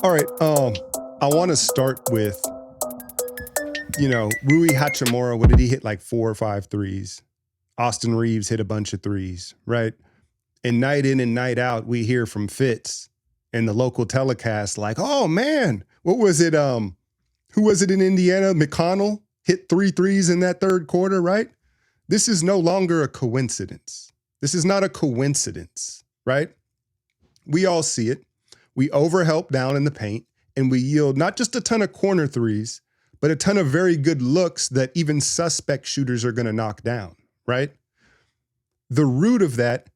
All right. I want to start with, Rui Hachimura. What did he hit? Like four or five threes. Austin Reeves hit a bunch of threes, right? And night in and night out, we hear from Fitz and the local telecast, like, oh man, what was it? Who was it in Indiana? McConnell hit three threes in that third quarter, right? This is no longer a coincidence. This is not a coincidence, right? We all see it. We overhelp down in the paint and we yield not just a ton of corner threes, but a ton of very good looks that even suspect shooters are going to knock down, right? The root of that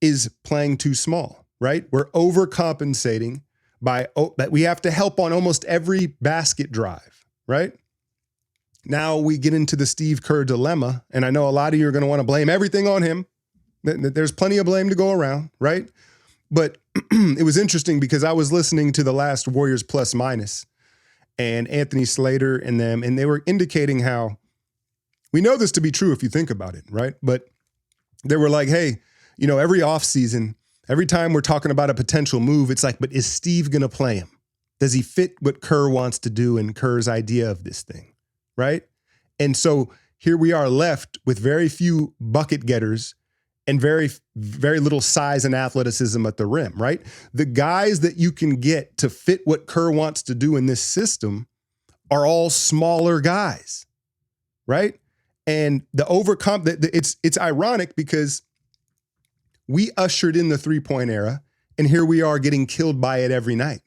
is playing too small, right? We're overcompensating that we have to help on almost every basket drive, right? Now we get into the Steve Kerr dilemma, and I know a lot of you are going to want to blame everything on him. There's plenty of blame to go around, right? But it was interesting because I was listening to the last Warriors Plus Minus and Anthony Slater and them, and they were indicating how we know this to be true if you think about it, right? But they were like, hey, every offseason, every time we're talking about a potential move, it's like, but is Steve going to play him? Does he fit what Kerr wants to do and Kerr's idea of this thing, right? And so here we are left with very few bucket getters and very, very little size and athleticism at the rim, right? The guys that you can get to fit what Kerr wants to do in this system are all smaller guys, right? And it's ironic because we ushered in the three-point era, and here we are getting killed by it every night.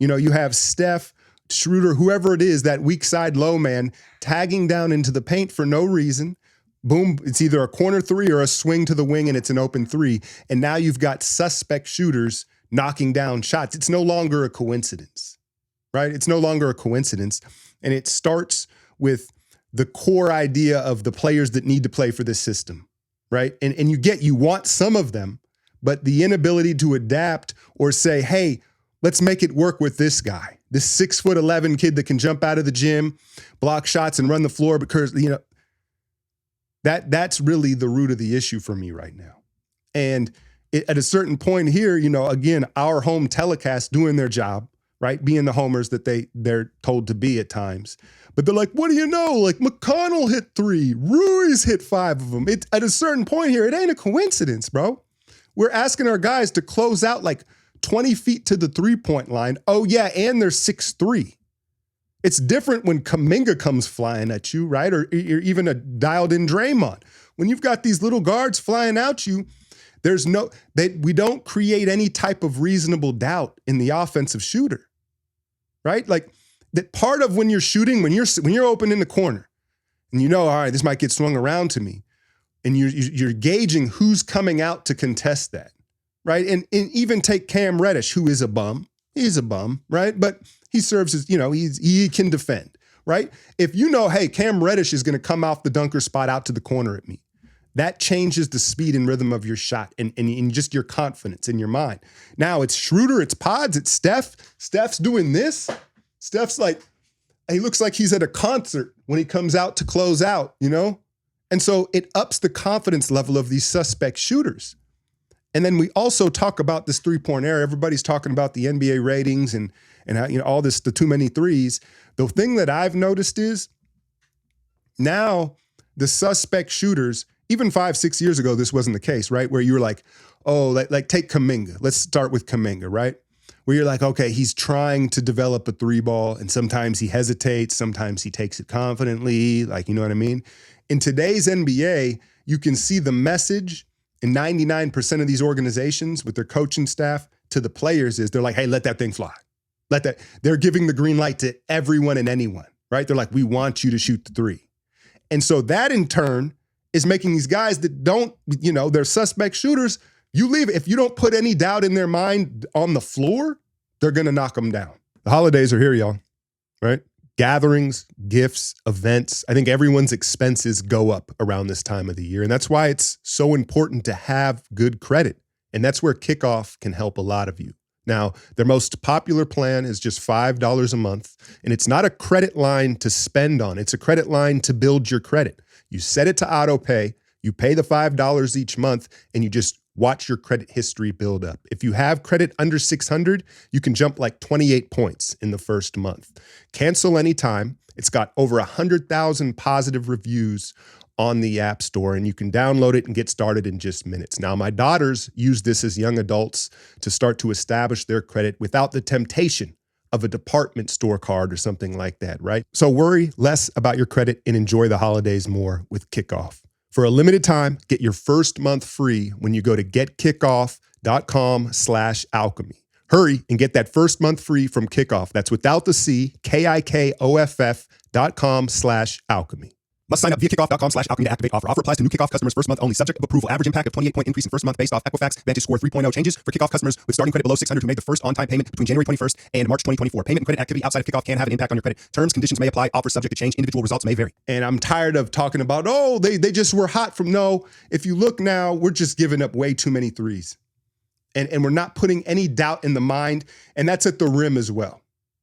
You have Steph, Schroeder, whoever it is, that weak side low man, tagging down into the paint for no reason. Boom, it's either a corner three or a swing to the wing and it's an open three. And now you've got suspect shooters knocking down shots. It's no longer a coincidence, right? It's no longer a coincidence. And it starts with the core idea of the players that need to play for this system, right? And you want some of them, but the inability to adapt or say, hey, let's make it work with this guy, this 6'11" kid that can jump out of the gym, block shots and run the floor because, that's really the root of the issue for me right now. And at a certain point here, again, our home telecast doing their job, right? Being the homers that they're told to be at times. But they're like, what do you know? Like McConnell hit three, Ruiz hit five of them. At a certain point here, it ain't a coincidence, bro. We're asking our guys to close out like 20 feet to the three-point line. Oh yeah, and they're 6'3". It's different when Kuminga comes flying at you, right? Or even a dialed-in Draymond. When you've got these little guards flying at you, we don't create any type of reasonable doubt in the offensive shooter, right? Like that part of when you're shooting, when you're open in the corner, and all right, this might get swung around to me, and you're gauging who's coming out to contest that, right? And even take Cam Reddish, who is a bum. He's a bum, right? But he serves as, he can defend, right? If hey, Cam Reddish is going to come off the dunker spot out to the corner at me, that changes the speed and rhythm of your shot and just your confidence in your mind. Now it's Schroeder, it's Pods, it's Steph. Steph's doing this. Steph's like, he looks like he's at a concert when he comes out to close out, And so it ups the confidence level of these suspect shooters. And then we also talk about this three-point era. Everybody's talking about the NBA ratings and how, all this, the too many threes. The thing that I've noticed is now the suspect shooters, even 5-6 years ago, this wasn't the case, right? Where you were like, oh, like take Kuminga. Let's start with Kuminga, right? Where you're like, okay, he's trying to develop a three ball, and sometimes he hesitates, sometimes he takes it confidently, like, you know what I mean? In today's NBA, you can see the message in 99% of these organizations with their coaching staff to the players is they're like, hey, let that thing fly. They're giving the green light to everyone and anyone, right? They're like, we want you to shoot the three. And so that in turn is making these guys that don't, they're suspect shooters. You leave, if you don't put any doubt in their mind on the floor, they're going to knock them down. The holidays are here, y'all, right? Gatherings, gifts, events. I think everyone's expenses go up around this time of the year. And that's why it's so important to have good credit. And that's where Kickoff can help a lot of you. Now, their most popular plan is just $5 a month. And it's not a credit line to spend on. It's a credit line to build your credit. You set it to auto pay. You pay the $5 each month, and you just watch your credit history build up. If you have credit under 600, you can jump like 28 points in the first month. Cancel anytime. It's got over 100,000 positive reviews on the App Store, and you can download it and get started in just minutes. Now, my daughters use this as young adults to start to establish their credit without the temptation of a department store card or something like that, right? So worry less about your credit and enjoy the holidays more with Kickoff. For a limited time, get your first month free when you go to getkickoff.com/alchemy. Hurry and get that first month free from Kickoff. That's without the C, KIKOFF.com/alchemy. Must sign up via kickoff.com/alchemy to activate offer. Offer applies to new Kickoff customers first month only. Subject of approval. Average impact of 28-point increase in first month based off Equifax Vantage Score 3.0 changes for Kickoff customers with starting credit below 600 who made the first on-time payment between January 21st and March 2024. Payment and credit activity outside of Kickoff can have an impact on your credit. Terms, conditions may apply. Offer subject to change. Individual results may vary. And I'm tired of talking about, oh, they just were hot from no. If you look now, we're just giving up way too many threes. And we're not putting any doubt in the mind. And that's at the rim as well.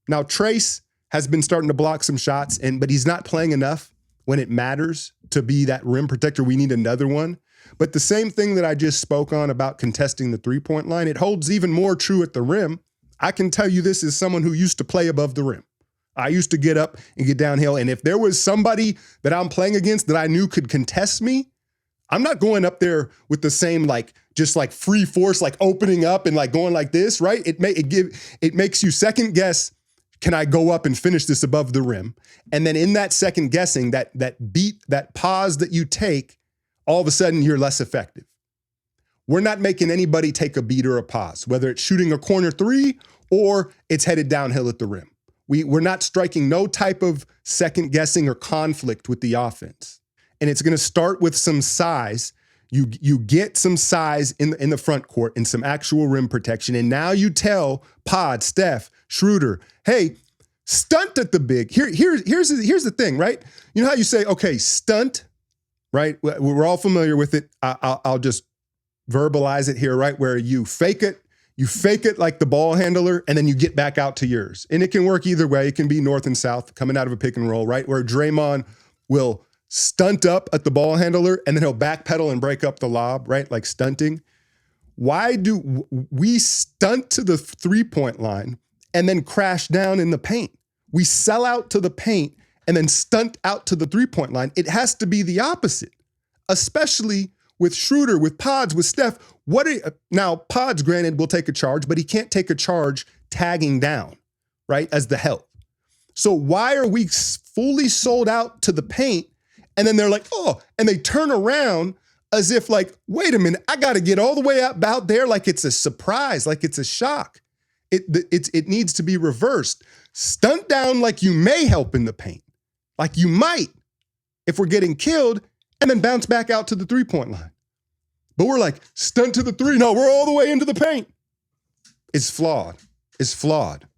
Now, Trace has been starting to block some shots, but he's not playing enough when it matters to be that rim protector. We need another one. But the same thing that I just spoke on about contesting the three-point line, it holds even more true at the rim. I can tell you this as someone who used to play above the rim. I used to get up and get downhill. And if there was somebody that I'm playing against that I knew could contest me, I'm not going up there with the same just free force, opening up and going like this, right? It makes you second guess, can I go up and finish this above the rim? And then in that second guessing, that beat, that pause that you take, all of a sudden you're less effective. We're not making anybody take a beat or a pause, whether it's shooting a corner three or it's headed downhill at the rim. We're not striking no type of second guessing or conflict with the offense. And it's going to start with some size. You get some size in the front court and some actual rim protection. And now you tell Pod, Steph, Schroeder, hey, stunt at the big. Here's the thing, right? You know how you say, okay, stunt, right? We're all familiar with it. I'll just verbalize it here, right? Where you fake it like the ball handler, and then you get back out to yours. And it can work either way. It can be north and south coming out of a pick and roll, right? Where Draymond will stunt up at the ball handler and then he'll backpedal and break up the lob, right? Like stunting. Why do we stunt to the three-point line and then crash down in the paint? We sell out to the paint and then stunt out to the three-point line. It has to be the opposite, especially with Schroeder, with Pods, with Steph. Now, Pods, granted, will take a charge, but he can't take a charge tagging down, right, as the help. So why are we fully sold out to the paint and then they're like, oh, and they turn around as if wait a minute, I got to get all the way up out there like it's a surprise, like it's a shock. It needs to be reversed. Stunt down like you may help in the paint, like you might if we're getting killed, and then bounce back out to the three-point line. But we're stunt to the three. No, we're all the way into the paint. It's flawed. It's flawed.